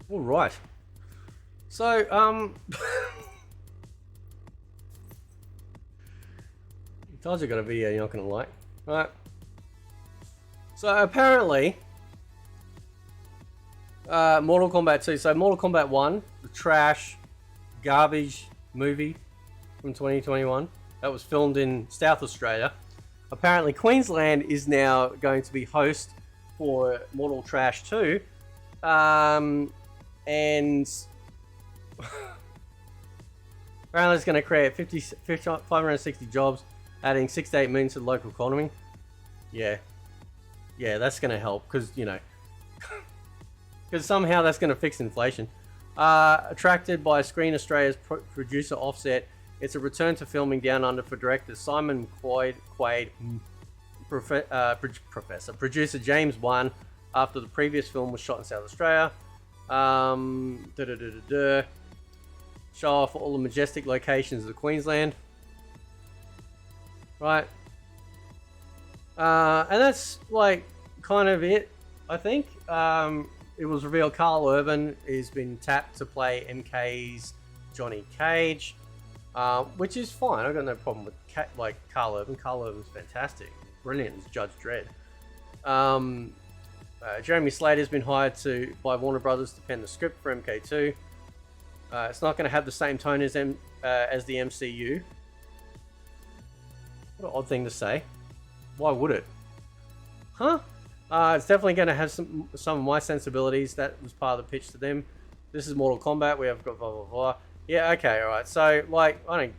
All right. So, told you I got a video you're not gonna like. Right. So apparently, Mortal Kombat 2. So Mortal Kombat 1, the trash, garbage movie from 2021 that was filmed in South Australia. Apparently, Queensland is now going to be host for Mortal Trash 2, and apparently it's going to create 560 jobs, adding 6 to 8 million to the local economy. Yeah, that's going to help because because somehow that's going to fix inflation. Attracted by Screen Australia's producer Offset, it's a return to filming Down Under for director Simon Quaid, producer James Wan, after the previous film was shot in South Australia. Show off all the majestic locations of Queensland. Right. And that's like kind of it, I think. It was revealed Carl Urban has been tapped to play MK's Johnny Cage, which is fine. I've got no problem with Carl Urban. Carl Urban's fantastic. Brilliant as Judge Dredd. Jeremy Slater's been hired by Warner Brothers to pen the script for MK2. It's not going to have the same tone as the MCU. What an odd thing to say. Why would it? Huh? It's definitely going to have some of my sensibilities. That was part of the pitch to them. This is Mortal Kombat. We have got blah blah blah. Yeah, okay, alright. So, like, I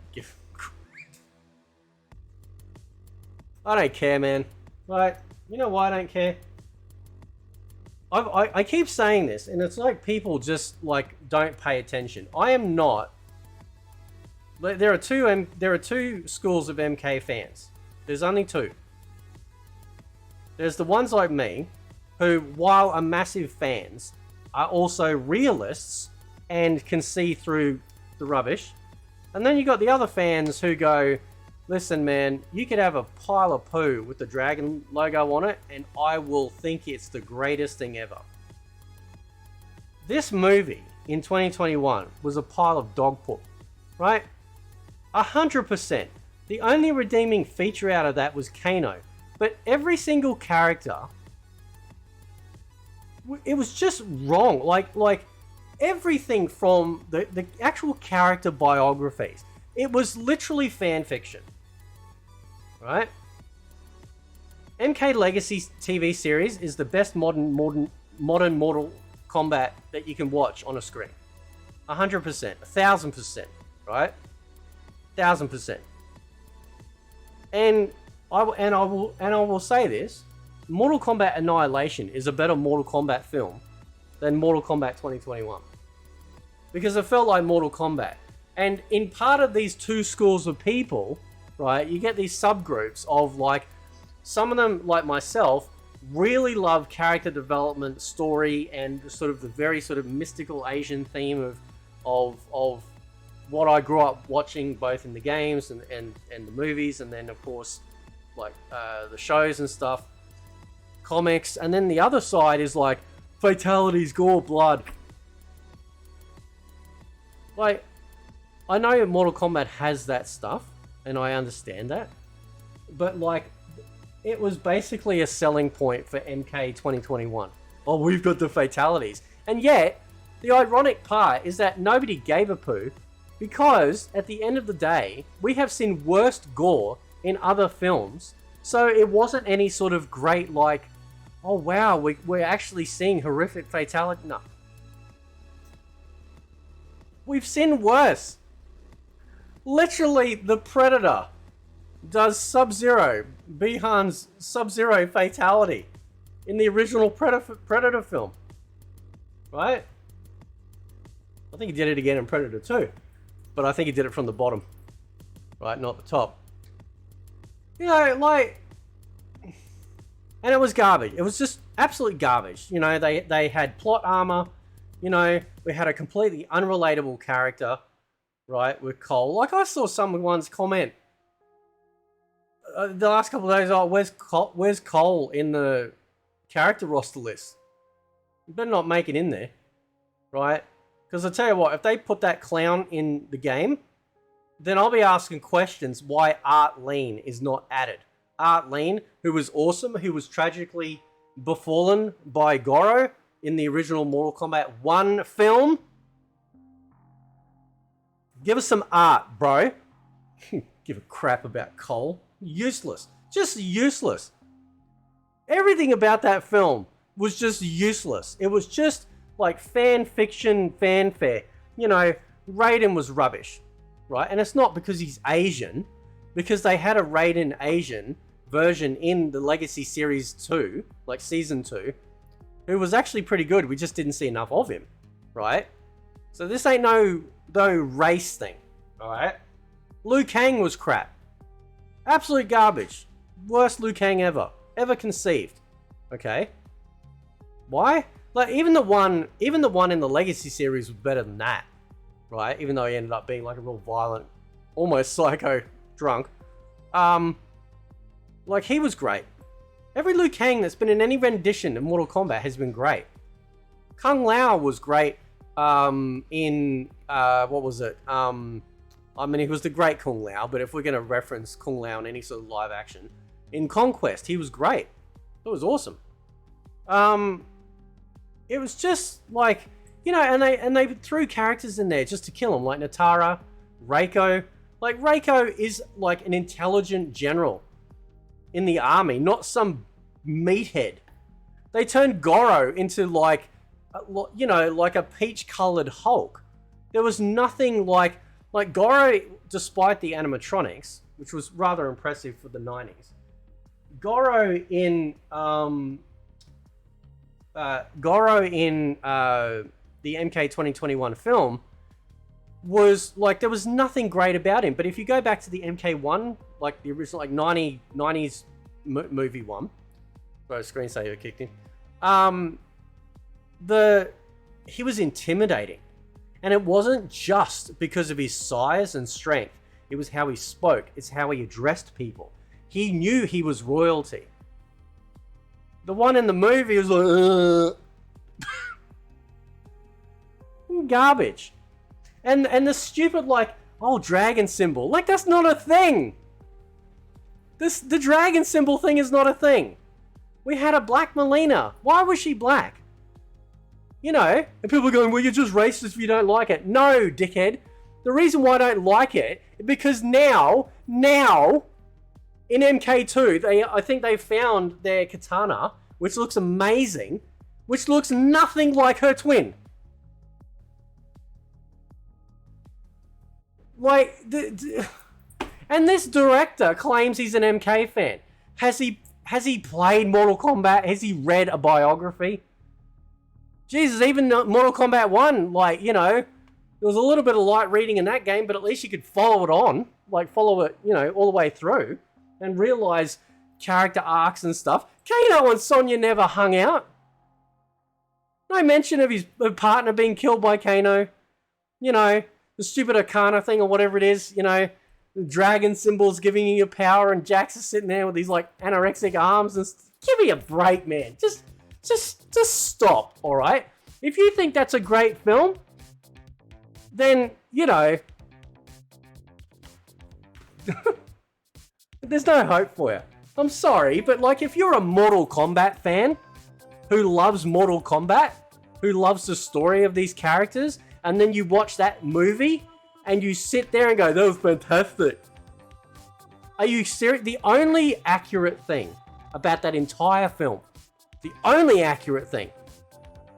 don't care, man. Like, you know why I don't care? I keep saying this, and it's like people just, like, don't pay attention. I am not... There are two schools of MK fans. There's only two. There's the ones like me, who, while are massive fans, are also realists and can see through the rubbish. And then you got the other fans who go, listen man, you could have a pile of poo with the dragon logo on it and I will think it's the greatest thing ever. This movie in 2021 was a pile of dog poop, right? 100%. The only redeeming feature out of that was Kano. But every single character, it was just wrong. Like everything from the actual character biographies, it was literally fan fiction, right? MK Legacy's TV series is the best modern Mortal Kombat that you can watch on a screen. 100%, 1000%, right? 1000%. And I will say this: Mortal Kombat Annihilation is a better Mortal Kombat film than Mortal Kombat 2021 because it felt like Mortal Kombat. And in part of these two schools of people, right, you get these subgroups of like some of them, like myself, really love character development, story, and sort of the very sort of mystical Asian theme of what I grew up watching both in the games and the movies, and then of course like the shows and stuff, comics. And then the other side is like fatalities, gore, blood. Like, I know Mortal Kombat has that stuff and I understand that, but like it was basically a selling point for MK 2021. Oh, we've got the fatalities. And yet the ironic part is that nobody gave a poo, because at the end of the day we have seen worse gore in other films, so it wasn't any sort of great like, oh wow, we're actually seeing horrific fatality. No, we've seen worse. Literally, the Predator does Sub-Zero, Bihan's Sub-Zero fatality in the original Predator film, right? I think he did it again in Predator 2, but I think he did it from the bottom, right, not the top. You know, like, and it was garbage. It was just absolute garbage. You know, they had plot armor. You know, we had a completely unrelatable character, right, with Cole. Like, I saw someone's comment the last couple of days, where's Cole in the character roster list? You better not make it in there, right? Because I tell you what, if they put that clown in the game, then I'll be asking questions why Art Lean is not added. Art Lean, who was awesome, who was tragically befallen by Goro in the original Mortal Kombat 1 film. Give us some art, bro. Give a crap about Cole. Useless. Just useless. Everything about that film was just useless. It was just like fan fiction, fanfare. You know, Raiden was rubbish, right? And it's not because he's Asian, because they had a Raiden Asian version in the Legacy Series 2, like Season 2, who was actually pretty good. We just didn't see enough of him, right? So this ain't no race thing, alright? Liu Kang was crap. Absolute garbage. Worst Liu Kang ever conceived. Okay? Why? Like, even the one in the Legacy series was better than that, right? Even though he ended up being like a real violent, almost psycho drunk. Like, he was great. Every Liu Kang that's been in any rendition of Mortal Kombat has been great. Kung Lao was great in, what was it? I mean, he was the great Kung Lao, but if we're going to reference Kung Lao in any sort of live action, in Conquest, he was great. It was awesome. It was just like, you know, and they threw characters in there just to kill him, like Natara, Reiko. Like, Reiko is like an intelligent general in the army, not some meathead. They turned Goro into like, you know, like a peach-colored Hulk. There was nothing like Goro, despite the animatronics, which was rather impressive for the 90s. Goro in the MK 2021 film was like, there was nothing great about him. But if you go back to the MK1, like the original, like 90s movie one, where screensaver kicked in, he was intimidating. And it wasn't just because of his size and strength. It was how he spoke. It's how he addressed people. He knew he was royalty. The one in the movie was like, garbage. And the stupid, like, oh, dragon symbol. Like, that's not a thing. The dragon symbol thing is not a thing. We had a black Melina. Why was she black? You know, and people are going, well, you're just racist if you don't like it. No, dickhead. The reason why I don't like it is because now, in MK2, I think they found their katana, which looks amazing, which looks nothing like her twin. Like, and this director claims he's an MK fan. Has he played Mortal Kombat? Has he read a biography? Jesus, even Mortal Kombat 1, like, you know, there was a little bit of light reading in that game, but at least you could follow it on, like follow it, you know, all the way through and realize character arcs and stuff. Kano and Sonya never hung out. No mention of his partner being killed by Kano. You know, the stupid Arcana thing or whatever it is, you know, the dragon symbols giving you your power and Jax is sitting there with these like anorexic arms and give me a break, man. Just stop, all right? If you think that's a great film, then, you know, there's no hope for you. I'm sorry, but like, if you're a Mortal Kombat fan who loves Mortal Kombat, who loves the story of these characters, and then you watch that movie and you sit there and go, that was fantastic. Are you serious? The only accurate thing about that entire film, the only accurate thing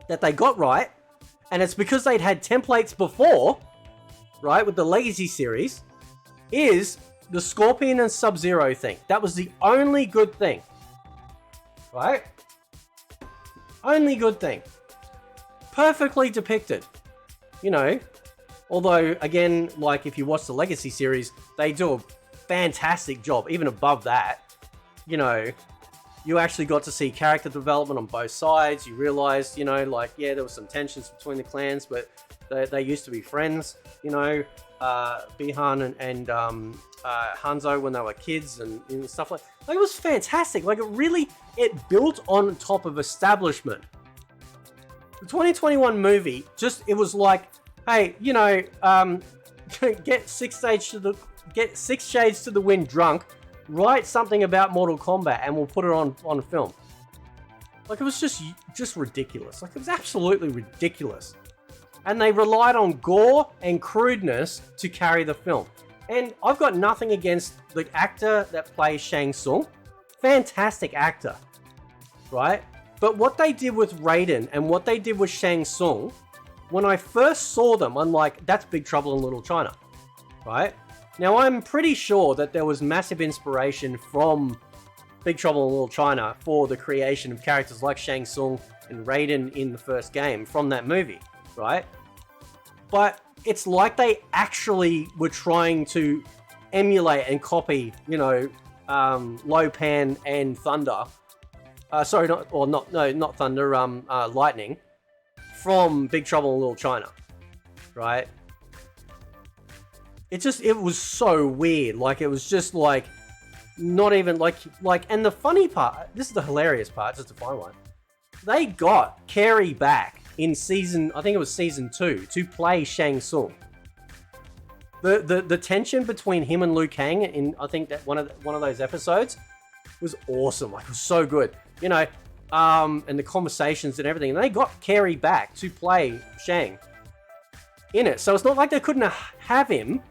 that they got right, and it's because they'd had templates before, right, with the Legacy series, is the Scorpion and Sub-Zero thing. That was the only good thing, right? Only good thing. Perfectly depicted, you know. Although, again, like if you watch the Legacy series, they do a fantastic job, even above that. You know, you actually got to see character development on both sides. You realized, you know, like, yeah, there was some tensions between the clans, but they used to be friends, you know. Bihan and Hanzo when they were kids and stuff like it was fantastic. Like it built on top of establishment. The 2021 movie it was like, hey, you know, get Six Shades to the Wind drunk, write something about Mortal Kombat, and we'll put it on film. Like, it was just ridiculous. Like, it was absolutely ridiculous. And they relied on gore and crudeness to carry the film. And I've got nothing against the actor that plays Shang Tsung. Fantastic actor, right? But what they did with Raiden and what they did with Shang Tsung, when I first saw them, I'm like, that's Big Trouble in Little China, right? Now, I'm pretty sure that there was massive inspiration from Big Trouble in Little China for the creation of characters like Shang Tsung and Raiden in the first game from that movie, right? But it's like they actually were trying to emulate and copy, you know, Lo Pan and Thunder. Not Thunder, Lightning from Big Trouble in Little China, right? It was so weird. Like, it was just like, not even like, and the funny part, this is the hilarious part, just to find one. They got Carey back in I think it was season 2, to play Shang Tsung. The tension between him and Liu Kang in, I think that one of those episodes was awesome. Like, it was so good, you know, and the conversations and everything. And they got Carey back to play Shang in it, so it's not like they couldn't have him.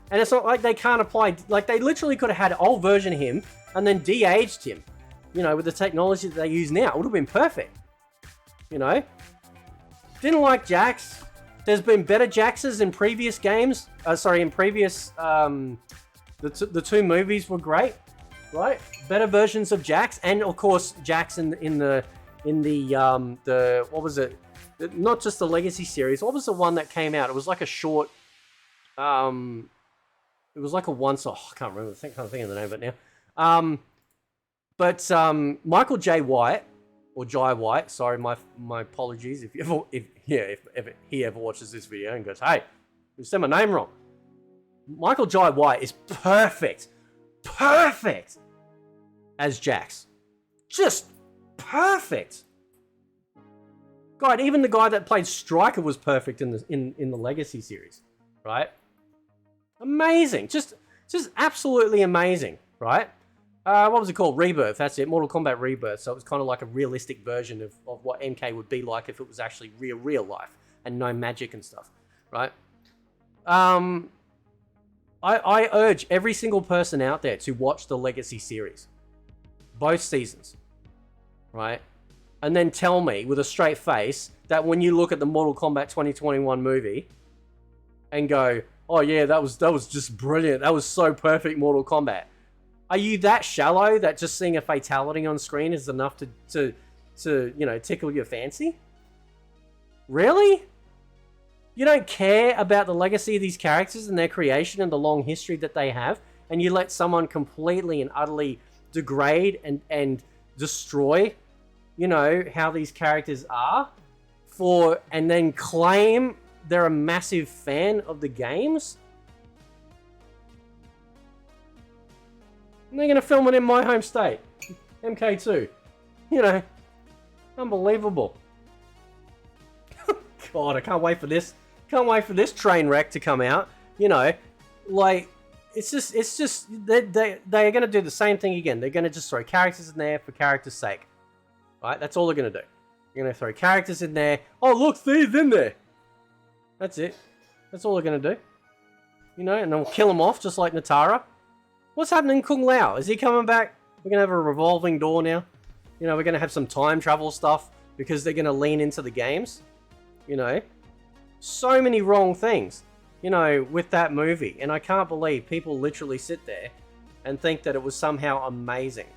And it's not like they can't apply, like they literally could have had an old version of him and then de-aged him, you know, with the technology that they use now. It would have been perfect, you know. Didn't like Jax. There's been better Jaxes in previous games. The two movies were great, right? Better versions of Jax, and of course Jax in the what was it? Not just the Legacy series. What was the one that came out? It was like a short. It was like a once. Oh, I can't remember. I can't think of the name of it now. But Michael J. White, or Jai White. Sorry, my apologies if he ever watches this video and goes, "Hey, you said my name wrong." Michael Jai White is perfect as Jax, just perfect. God, even the guy that played Stryker was perfect in the Legacy series, right? Amazing, just absolutely amazing, right? What was it called? Rebirth. That's it, Mortal Kombat Rebirth. So it was kind of like a realistic version of what MK would be like if it was actually real life and no magic and stuff, right? I urge every single person out there to watch the Legacy series, both seasons, right? And then tell me with a straight face that when you look at the Mortal Kombat 2021 movie and go, "Oh yeah, that was just brilliant. That was so perfect, Mortal Kombat." Are you that shallow that just seeing a fatality on screen is enough to you know, tickle your fancy? Really? You don't care about the legacy of these characters and their creation and the long history that they have, and you let someone completely and utterly degrade and destroy, you know, how these characters are, and then claim they're a massive fan of the games? And they're going to film it in my home state, MK2. You know, unbelievable. God, I can't wait for this. Can't wait for this train wreck to come out. You know, like, it's just they're going to do the same thing again. They're going to just throw characters in there for character's sake. Right? That's all they're going to do. They're going to throw characters in there. Oh, look, Thee's in there. That's it. That's all they're going to do. You know, and they'll kill him off just like Natara. What's happening in Kung Lao? Is he coming back? We're going to have a revolving door now. You know, we're going to have some time travel stuff because they're going to lean into the games. You know, so many wrong things, you know, with that movie. And I can't believe people literally sit there and think that it was somehow amazing.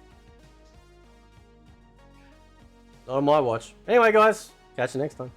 Not on my watch. Anyway, guys, catch you next time.